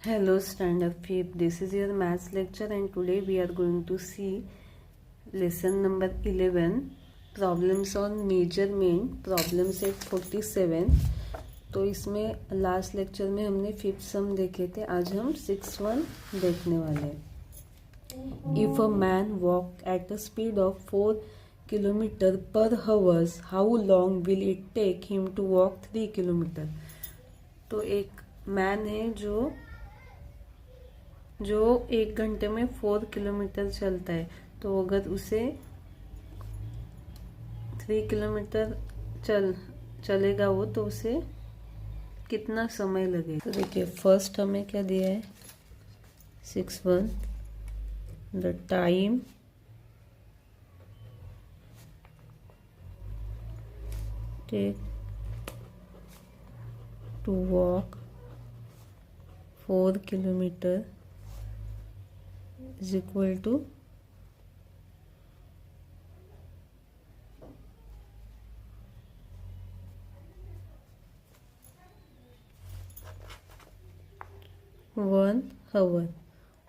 Hello, stand up fifth. This is your maths lecture, and today we are going to see lesson number 11, problems on measurement, problem set 47. तो इसमें last lecture में हमने fifth सम देखे थे, आज हम 6th देखने वाले हैं. If a man walk at a speed of 4 kilometre per hours, how long will it take him to walk 3 kilometre. तो एक मैन है जो 1 घंटे में 4 किलोमीटर चलता है, तो अगर उसे 3 किलोमीटर चलेगा वो, तो उसे कितना समय लगेगा. तो देखिए फर्स्ट हमें क्या दिया है, 6 the time take to walk 4 kilometre is equal to 1 hour.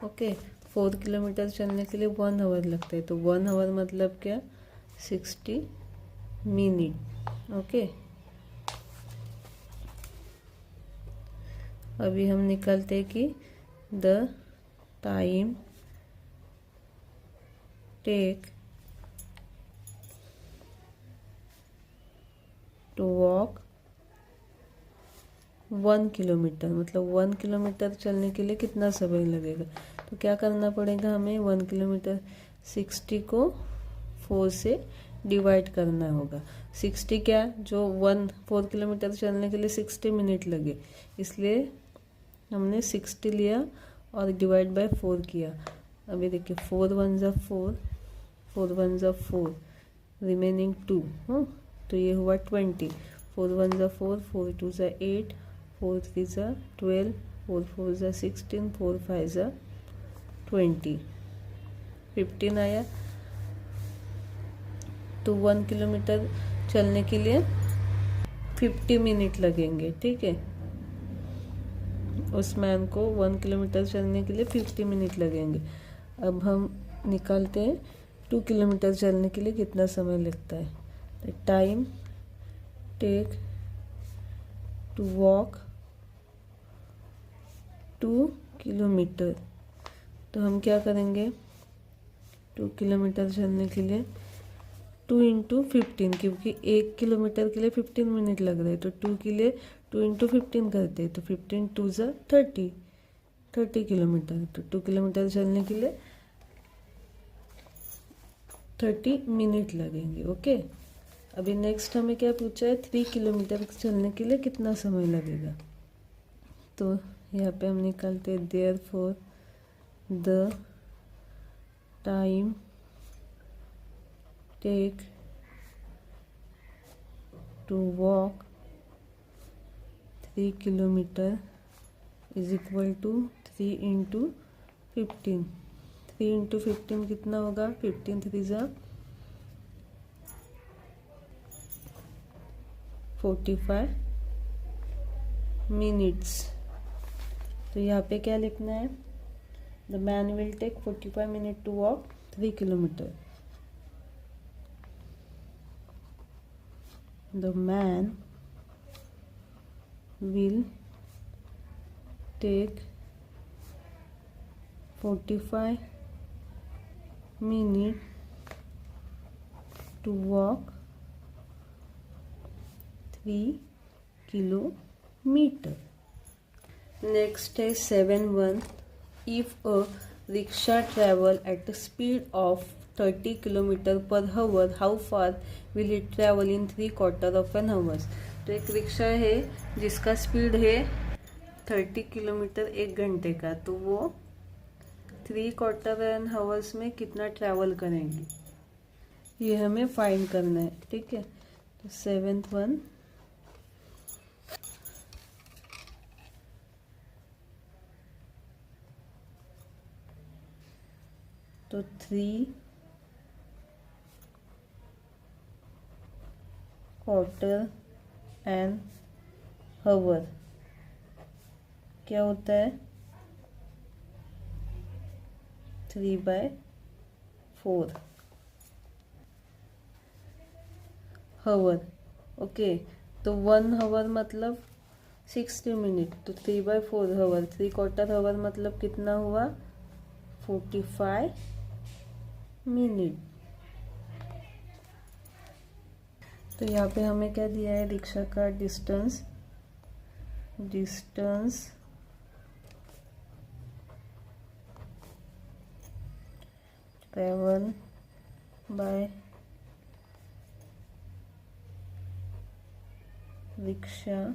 Okay, 4 kilometre चलने के लिए 1 आवर लगता है, तो 1 आवर मतलब क्या, 60 मिनट. ओके, अभी हम निकालते हैं कि the time take to walk 1 kilometre, मतलब 1 किलोमीटर चलने के लिए कितना समय लगेगा. तो क्या करना पड़ेगा हमें, 1 किलोमीटर 60 को 4 से डिवाइड करना होगा. 60 क्या, जो 4 किलोमीटर चलने के लिए 60 मिनट लगे, इसलिए हमने 60 लिया और डिवाइड बाय 4 किया. अभी देखिए 4 1 जा 4, 4 1 जा 4, रिमेनिंग 2. तो ये हुआ 20. 4 1 जा 4, 4 2 जा 8, 4 3 जा 12, 4 4 जा 16, 4 5 जा 20, 15 आया. तो 1 किलोमीटर चलने के लिए 50 मिनट लगेंगे. ठीक है, उस मैन को 1 किलोमीटर चलने के लिए 50 मिनट लगेंगे. अब हम निकालते हैं 2 किलोमीटर चलने के लिए कितना समय लगता है. तो time take to walk 2 kilometre. तो हम क्या करेंगे, 2 किलोमीटर चलने के लिए 2 इंटू 15, क्योंकि 1 किलोमीटर के लिए 15 मिनट लग रहे हैं, तो 2 के लिए 2 इंटू 15 करते हैं, तो 15 2 जा 30 किलोमीटर. तो 2 किलोमीटर चलने के लिए 30 मिनट लगेंगे. ओके, अभी नेक्स्ट हमें क्या पूछा है, 3 किलोमीटर चलने के लिए कितना समय लगेगा. तो यहाँ पे हम निकालते हैं therefore the time take to walk 3 kilometre is equal to 3 into 15. 3 into 15 कितना होगा, 15 3 जा 45 मिनट्स. तो यहाँ पे क्या लिखना है, the man will take 45 minute to walk 3 kilometre. The man will take 45 minutes to walk 3 kilometer. Next is 7 if a rickshaw travel at a speed of 30 kilometer per hour, how far will it travel in 3/4 of an hour. तो एक rickshaw है जिसका speed है 30 kilometre 1 घंटे का, तो वो 3/4 N hours में कितना ट्रैवल करेंगी, ये हमें फाइंड करना है. ठीक है, तो 7th तो 3/4 एन हावर क्या होता है, 3/4 हावर। ओके, तो 1 हावर मतलब 60 मिनट, तो 3/4 हावर, 3/4 हावर मतलब कितना हुआ 45 मिनट। तो यहाँ पे हमें क्या दिया है, रिक्शा का distance travel by rickshaw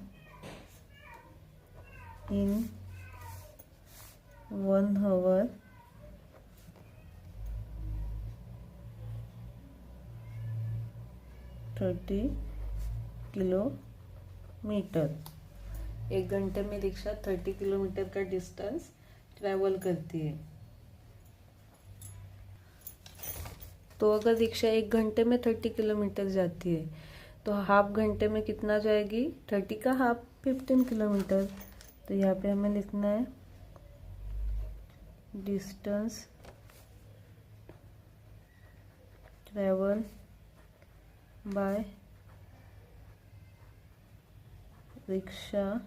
in 1 hour 30 kilometre. 1 घंटे में रिक्शा 30 किलोमीटर का डिस्टेंस ट्रैवल करती है। तो अगर रिक्शा 1 घंटे में 30 किलोमीटर जाती है तो हाफ घंटे में कितना जाएगी, 30 का हाफ 15 किलोमीटर। तो यहाँ पे हमें लिखना है distance travel by rickshaw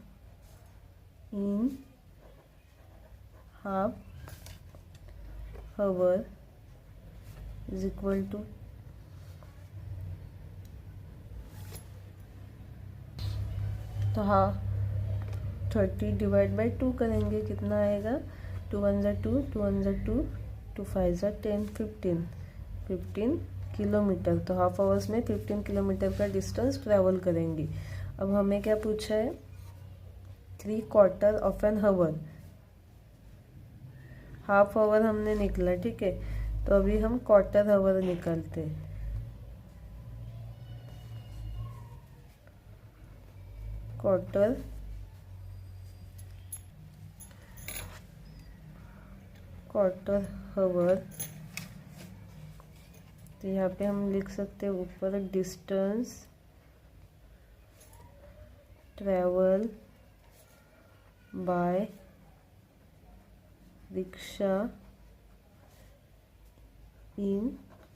in half hour is equal to तो हाँ 30 डिवाइड बाई 2 करेंगे, कितना आएगा 2 1 जा 2, 2 1 जा 2, 2 5 जा 10, 15 किलोमीटर। तो हाफ आवर्स में 15 किलोमीटर का डिस्टेंस ट्रैवल करेंगी। अब हमें क्या पूछा है, 3/4 of an hour, half hour हमने निकला, ठीक है। तो अभी हम क्वार्टर हावर निकालते हैं। क्वार्टर हावर, तो यहाँ पे हम लिख सकते हैं ऊपर distance travel by rickshaw in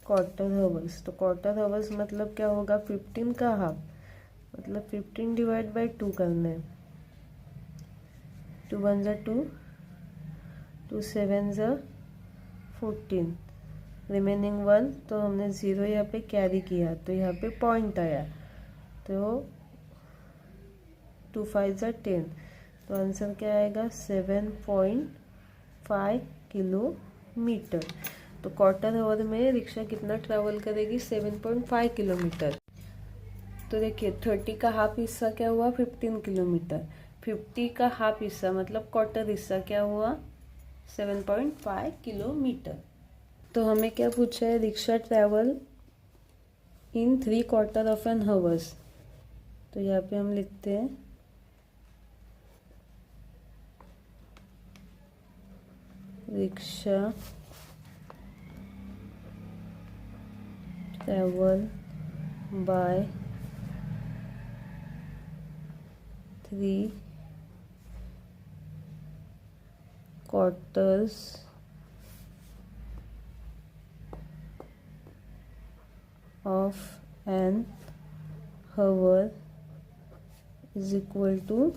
quarter hours. तो क्वार्टर हावर्स मतलब क्या होगा, 15 का हाफ, मतलब 15 डिवाइड बाई 2 करना है। 2 1 जा 2, 2 7 जा 14, रिमेनिंग 1, तो हमने 0 यहाँ पे कैरी किया तो यहाँ पे पॉइंट आया, तो 2 5 जा 10, तो आंसर क्या आएगा 7.5 किलोमीटर। तो क्वार्टर आवर में रिक्शा कितना ट्रैवल करेगी, 7.5 किलोमीटर। तो देखिए 30 का हाफ हिस्सा क्या हुआ, 15 किलोमीटर। 50 का हाफ हिस्सा मतलब क्वार्टर हिस्सा क्या हुआ, 7.5 किलोमीटर। तो हमें क्या पूछा है, rickshaw travel in 3/4 of an hours. तो यहाँ पे हम लिखते हैं rickshaw travel by 3/4 of an hour is equal to,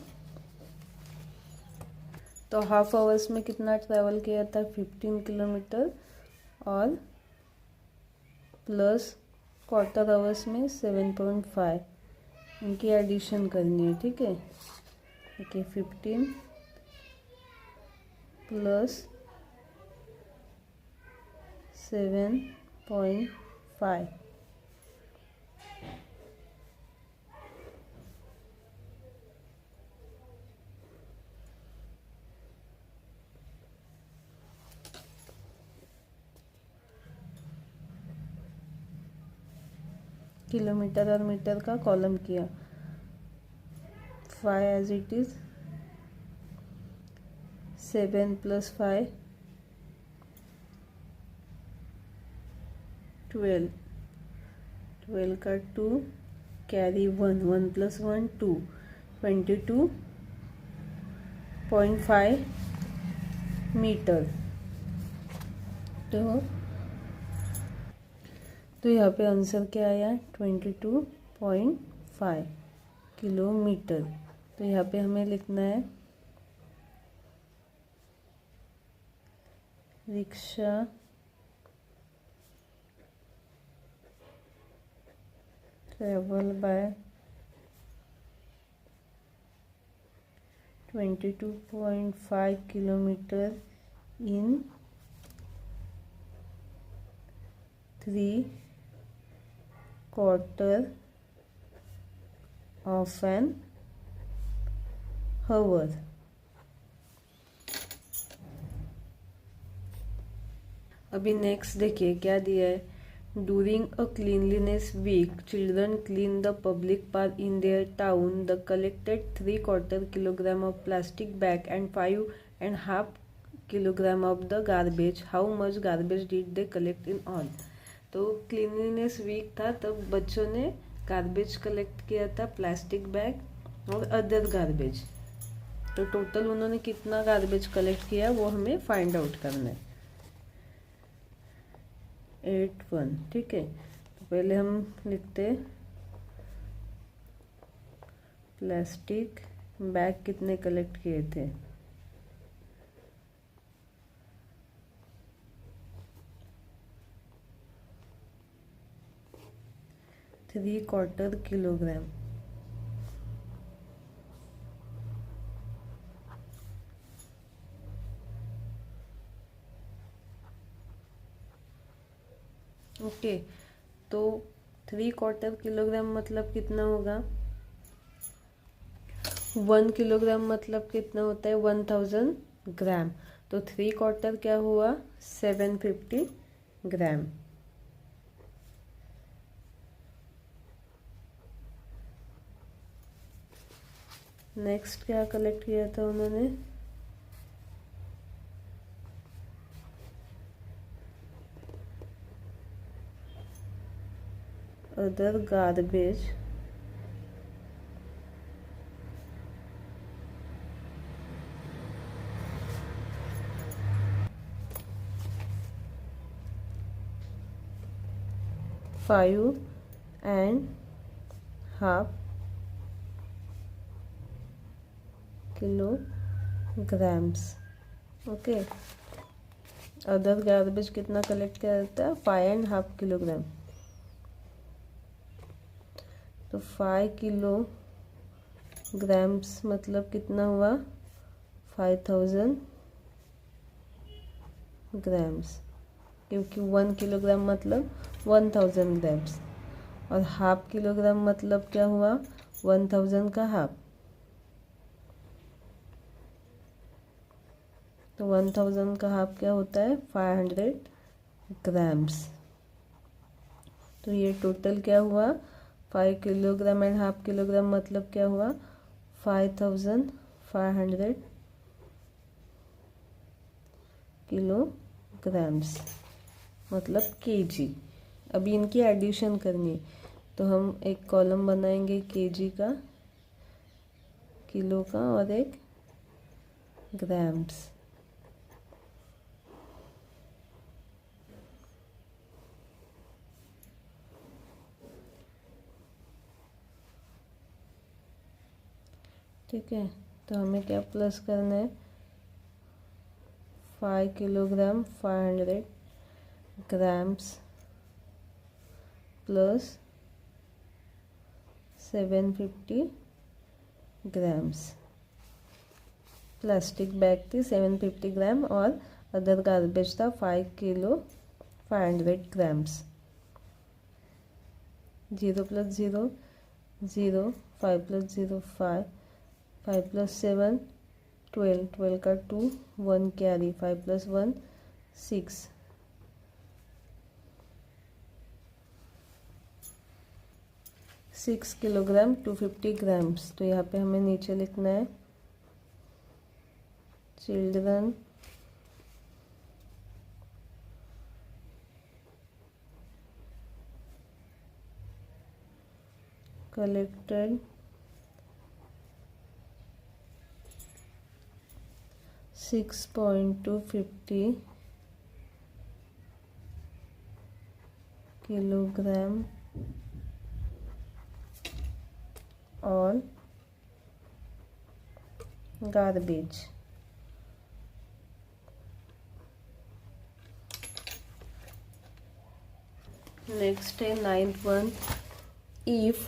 तो हाफ आवर्स में कितना ट्रैवल किया था, 15 किलोमीटर, और प्लस क्वार्टर आवर्स में 7.5, इनकी एडिशन करनी है, ठीक है। देखिए 15 प्लस 7.5, किलोमीटर और मीटर का कॉलम किया, 5 एज इट इज, 7 + 5 12, 12 का 2 कैरी 1, 1 + 1 2, 22.5 मीटर। तो यहाँ पे आंसर क्या आया, 22.5 किलोमीटर। तो यहाँ पे हमें लिखना है rickshaw travel by 22.5 kilometre in 3/4 of an hour। अभी नेक्स्ट देखिए क्या दिया है, During a cleanliness week, children clean the public park in their town. The collected 3/4 kilogram of plastic bag and 5.5 kilogram of the garbage. How much garbage did they collect in all? तो cleanliness week था, तब बच्चों ने garbage collect किया था, plastic bag और other garbage. तो total उन्होंने कितना गार्बेज कलेक्ट किया वो हमें फाइंड आउट करना है। 81, ठीक है। तो पहले हम लिखते प्लास्टिक बैग कितने कलेक्ट किए थे, थ्री क्वार्टर किलोग्राम। ओके, तो 3/4 किलोग्राम मतलब कितना होगा, 1 किलोग्राम मतलब कितना होता है 1000 ग्राम। तो 3/4 क्या हुआ 750 ग्राम। नेक्स्ट क्या कलेक्ट किया था उन्होंने, other garbage five and half kilograms. Okay, other garbage कितना कलेक्ट किया जाता है 5.5 किलोग्राम। तो 5 किलोग्राम्स मतलब कितना हुआ 5000 ग्राम्स, क्योंकि 1 किलोग्राम मतलब 1000 ग्राम्स और हाफ किलोग्राम मतलब क्या हुआ 1000 का हाफ। तो 1000 का हाफ क्या होता है 500 ग्राम्स। तो ये टोटल क्या हुआ 5 किलोग्राम एंड हाफ किलोग्राम मतलब क्या हुआ 5500 किलोग्राम्स मतलब केजी। अभी इनकी एडिशन करनी है, तो हम एक कॉलम बनाएंगे केजी का, किलो का और एक ग्राम्स। ठीक है, तो हमें क्या प्लस करना है 5 kilogram 500 grams plus 750 grams. Plastic bag थी 750 ग्राम और अदर गार्बेज था 5 किलो 500 ग्राम्स। 0 + 0 0, 5 + 0 5, 5 + 7 12, 12 का 2 1 कैरी, 5 + 1 6, 6 किलोग्राम 250 ग्राम्स। तो यहाँ पे हमें नीचे लिखना है children collected 6.250 kilogram on garbage. Next है 9th one. If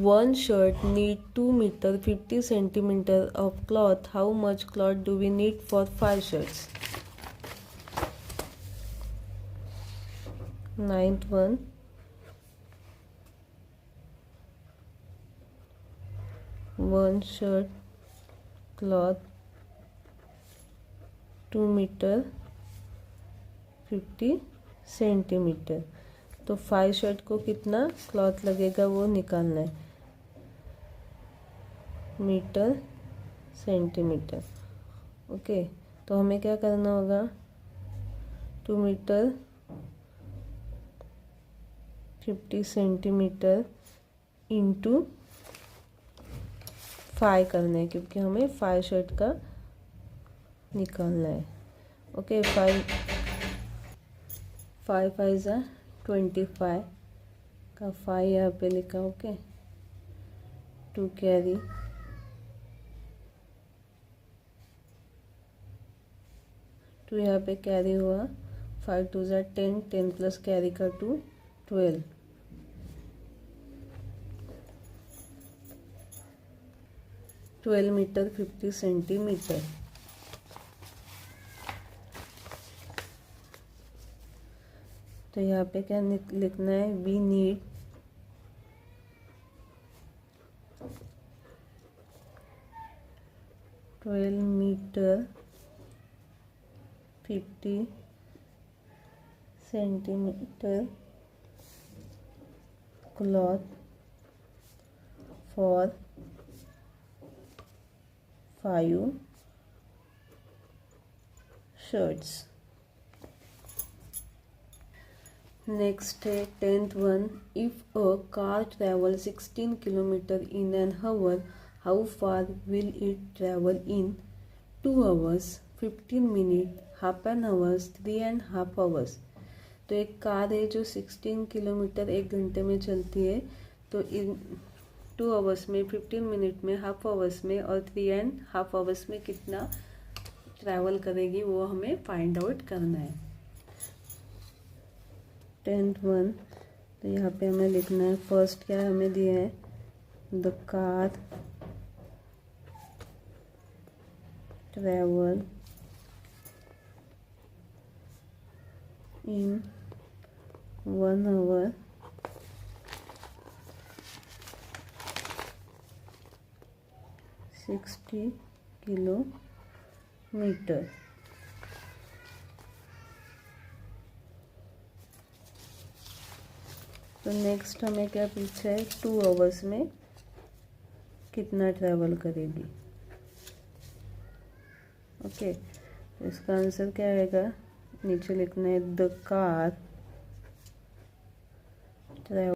one shirt need 2 meter 50 centimeter of cloth, how much cloth do we need for 5 shirts? 9th one. One shirt cloth 2 meter 50 centimetre. तो 5 shirt को कितना cloth लगेगा वो निकालना है. Metre centimetre. Okay, तो हमें क्या करना होगा, 2 मीटर 50 सेंटीमीटर इंटू 5 करना है, क्योंकि हमें 5 शर्ट का निकालना है. ओके, 5 5 ज़ा 25 का 5 यहाँ पे लिखा. ओके, 2 कैरी 2 यहाँ पे कैरी हुआ. 5 2 ज़ा 10 10 प्लस कैरी का 2 12. Metre 50 centimetre. तो यहाँ पे क्या लिखना है, we need 12 metre 50 centimetre cloth for 5 shirts. Next है 10th one. If a car travels 16 kilometer in an hour, how far will it travel in 2 hours, 15 minutes, half an hour, 3.5 hours? तो एक car है जो 16 kilometre 1 घंटे में चलती है, तो इन 2 आवर्स में, 15 मिनट में, हाफ आवर्स में और 3.5 आवर्स में कितना ट्रैवल करेगी वो हमें फाइंड आउट करना है. 10th one. तो यहाँ पे हमें लिखना है, फर्स्ट क्या हमें दिया है, the car travel in 1 hour 60 kilometre. तो नेक्स्ट हमें क्या पूछा है, 2 आवर्स में कितना ट्रैवल करेगी. ओके, तो इसका आंसर क्या आएगा, नीचे लिखना है द कार ट्रैवल